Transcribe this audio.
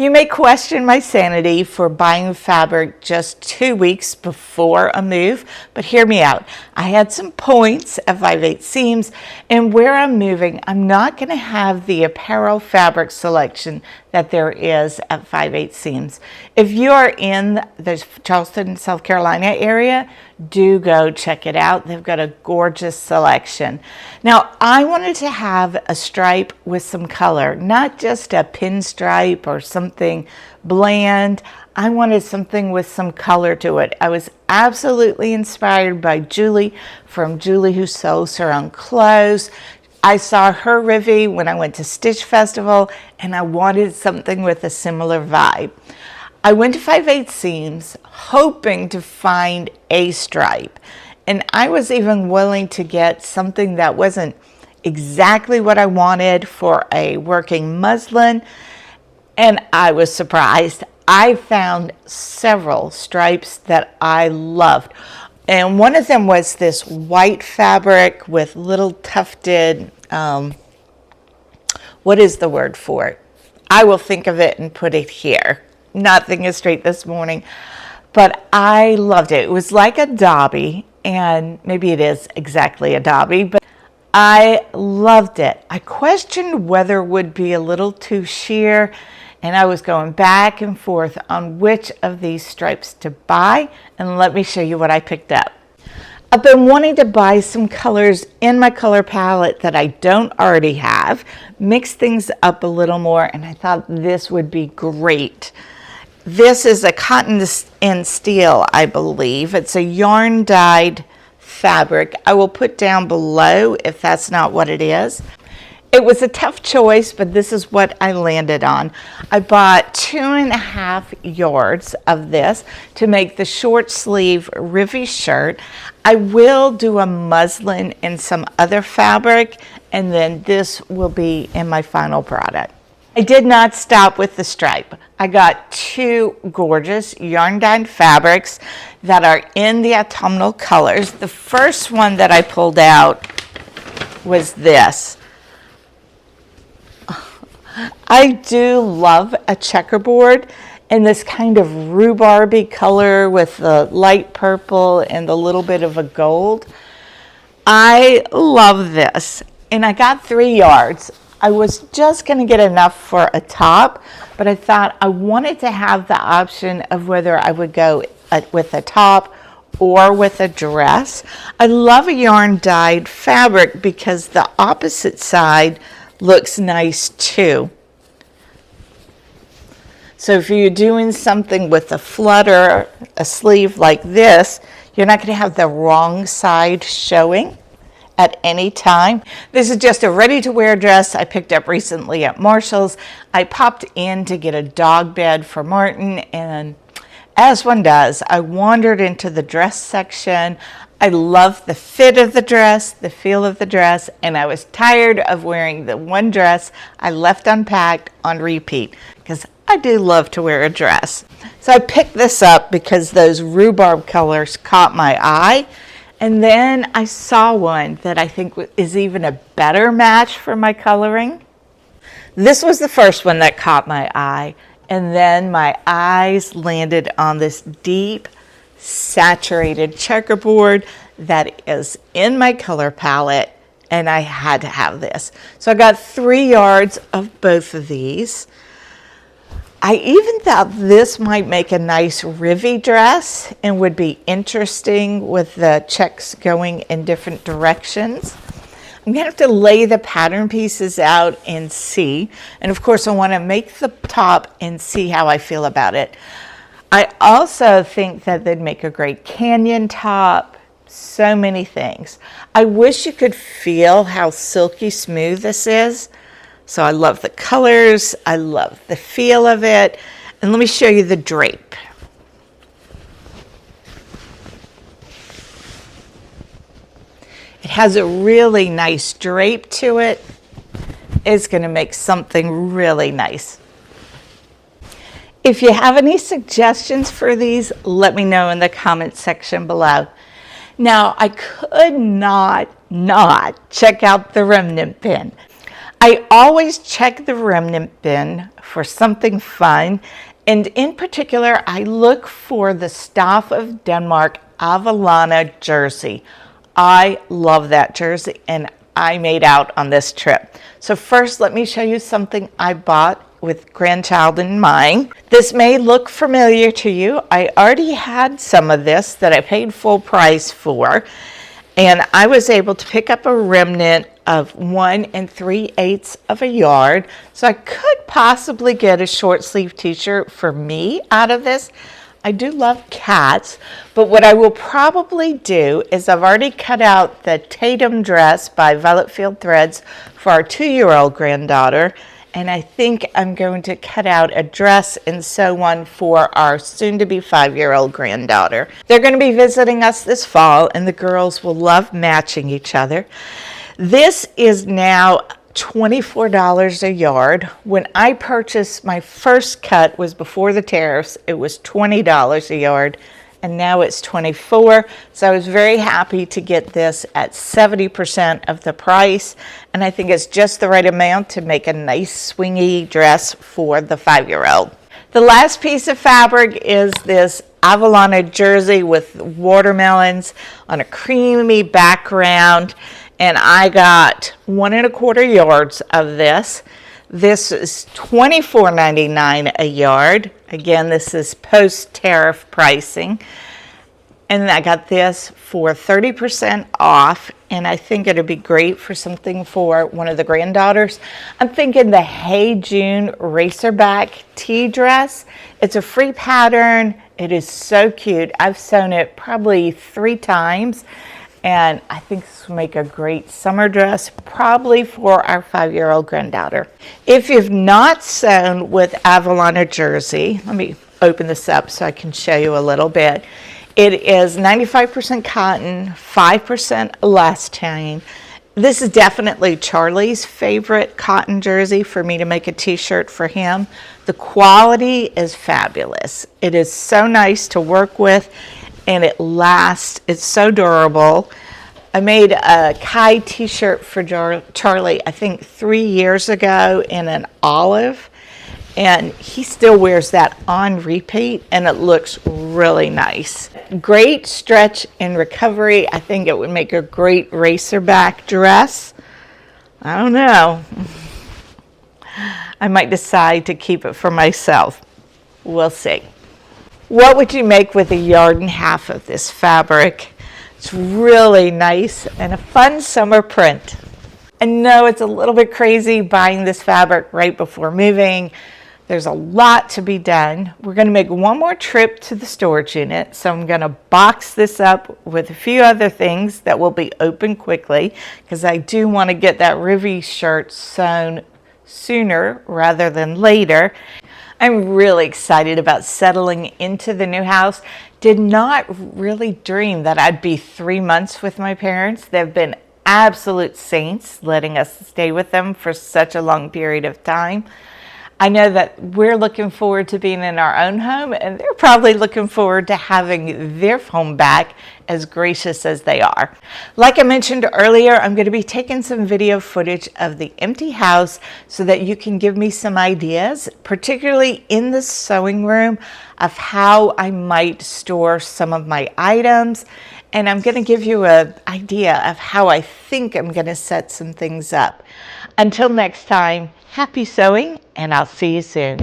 You may question my sanity for buying fabric just 2 weeks before a move, but hear me out. I had some points at 5/8 seams, and where I'm moving, I'm not going to have the apparel fabric selection that there is at 5/8 seams. If you are in the Charleston, South Carolina area, do go check it out. They've got a gorgeous selection. Now, I wanted to have a stripe with some color, not just a pinstripe or something bland. I wanted something with some color to it. I was absolutely inspired by Julie from Julie Who Sews Her Own Clothes. I saw her Rivi when I went to Stitch Festival, and I wanted something with a similar vibe. I went to 5/8 seams hoping to find a stripe, and I was even willing to get something that wasn't exactly what I wanted for a working muslin, and I was surprised. I found several stripes that I loved, and one of them was this white fabric with little tufted, what is the word for it? I will think of it and put it here. Not thinking straight this morning, but I loved it. It was like a dobby, and maybe it is exactly a dobby, but I loved it. I questioned whether it would be a little too sheer, and I was going back and forth on which of these stripes to buy, and let me show you what I picked up. I've been wanting to buy some colors in my color palette that I don't already have, mix things up a little more, and I thought this would be great. This is a cotton and steel, I believe. It's a yarn dyed fabric. I will put down below if that's not what it is. It was a tough choice, but this is what I landed on. I bought 2.5 yards of this to make the short sleeve Rivi shirt. I will do a muslin and some other fabric, and then this will be in my final product. I did not stop with the stripe. I got 2 gorgeous yarn dyed fabrics that are in the autumnal colors. The first one that I pulled out was this. I do love a checkerboard in this kind of rhubarby color with the light purple and a little bit of a gold. I love this, and I got 3 yards. I was just going to get enough for a top, but I thought I wanted to have the option of whether I would go with a top or with a dress. I love a yarn dyed fabric because the opposite side looks nice too. So if you're doing something with a flutter, a sleeve like this, you're not going to have the wrong side showing at any time. This is just a ready-to-wear dress I picked up recently at Marshall's. I popped in to get a dog bed for Martin, and as one does, I wandered into the dress section. I love the fit of the dress, the feel of the dress, and I was tired of wearing the one dress I left unpacked on repeat because I do love to wear a dress. So I picked this up because those rhubarb colors caught my eye. And then I saw one that I think is even a better match for my coloring. This was the first one that caught my eye. And then my eyes landed on this deep, saturated checkerboard that is in my color palette. And I had to have this. So I got 3 yards of both of these. I even thought this might make a nice Rivi dress and would be interesting with the checks going in different directions. I'm going to have to lay the pattern pieces out and see. And of course, I want to make the top and see how I feel about it. I also think that they'd make a great canyon top. So many things. I wish you could feel how silky smooth this is. So I love the colors, I love the feel of it, and let me show you the drape. It has a really nice drape to it. It's going to make something really nice. If you have any suggestions for these, let me know in the comment section below. Now, I could not check out the remnant pin. I always check the remnant bin for something fun, and in particular, I look for the Stof of Denmark Avalana jersey. I love that jersey, and I made out on this trip. So first, let me show you something I bought with grandchild in mind. This may look familiar to you. I already had some of this that I paid full price for, and I was able to pick up a remnant of 1 3/8 of a yard. So I could possibly get a short sleeve t-shirt for me out of this. I do love cats, but what I will probably do is I've already cut out the Tatum dress by Violette Field Threads for our 2-year-old granddaughter. And I think I'm going to cut out a dress and sew one for our soon-to-be 5-year-old granddaughter. They're going to be visiting us this fall, and the girls will love matching each other. This is now $24 a yard. When I purchased, my first cut was before the tariffs. It was $20 a yard, and now it's $24. So I was very happy to get this at 70% of the price, and I think it's just the right amount to make a nice swingy dress for the 5-year-old. The last piece of fabric is this Avalana jersey with watermelons on a creamy background, and I got 1 1/4 yards of this. This is $24.99 a yard. Again, this is post-tariff pricing. And I got this for 30% off, and I think it'd be great for something for one of the granddaughters. I'm thinking the Hey June racerback tea dress. It's a free pattern. It is so cute. I've sewn it probably 3 times. And I think this will make a great summer dress, probably for our 5-year-old granddaughter. If you've not sewn with Avalana jersey, let me open this up so I can show you a little bit. It is 95% cotton, 5% elastane. This is definitely Charlie's favorite cotton jersey for me to make a t-shirt for him. The quality is fabulous. It is so nice to work with, and it lasts. It's so durable. I made a Kai t-shirt for Charlie, I think 3 years ago, in an olive, and he still wears that on repeat, and it looks really nice. Great stretch and recovery. I think it would make a great racerback dress. I don't know. I might decide to keep it for myself. We'll see. What would you make with 1.5 yards of this fabric? It's really nice and a fun summer print. I know it's a little bit crazy buying this fabric right before moving. There's a lot to be done. We're going to make one more trip to the storage unit, so I'm going to box this up with a few other things that will be open quickly, because I do want to get that Rivi shirt sewn sooner rather than later. I'm really excited about settling into the new house. Did not really dream that I'd be 3 months with my parents. They've been absolute saints letting us stay with them for such a long period of time. I know that we're looking forward to being in our own home, and they're probably looking forward to having their home back, as gracious as they are. Like I mentioned earlier, I'm going to be taking some video footage of the empty house so that you can give me some ideas, particularly in the sewing room, of how I might store some of my items. And I'm going to give you an idea of how I think I'm going to set some things up. Until next time, happy sewing, and I'll see you soon.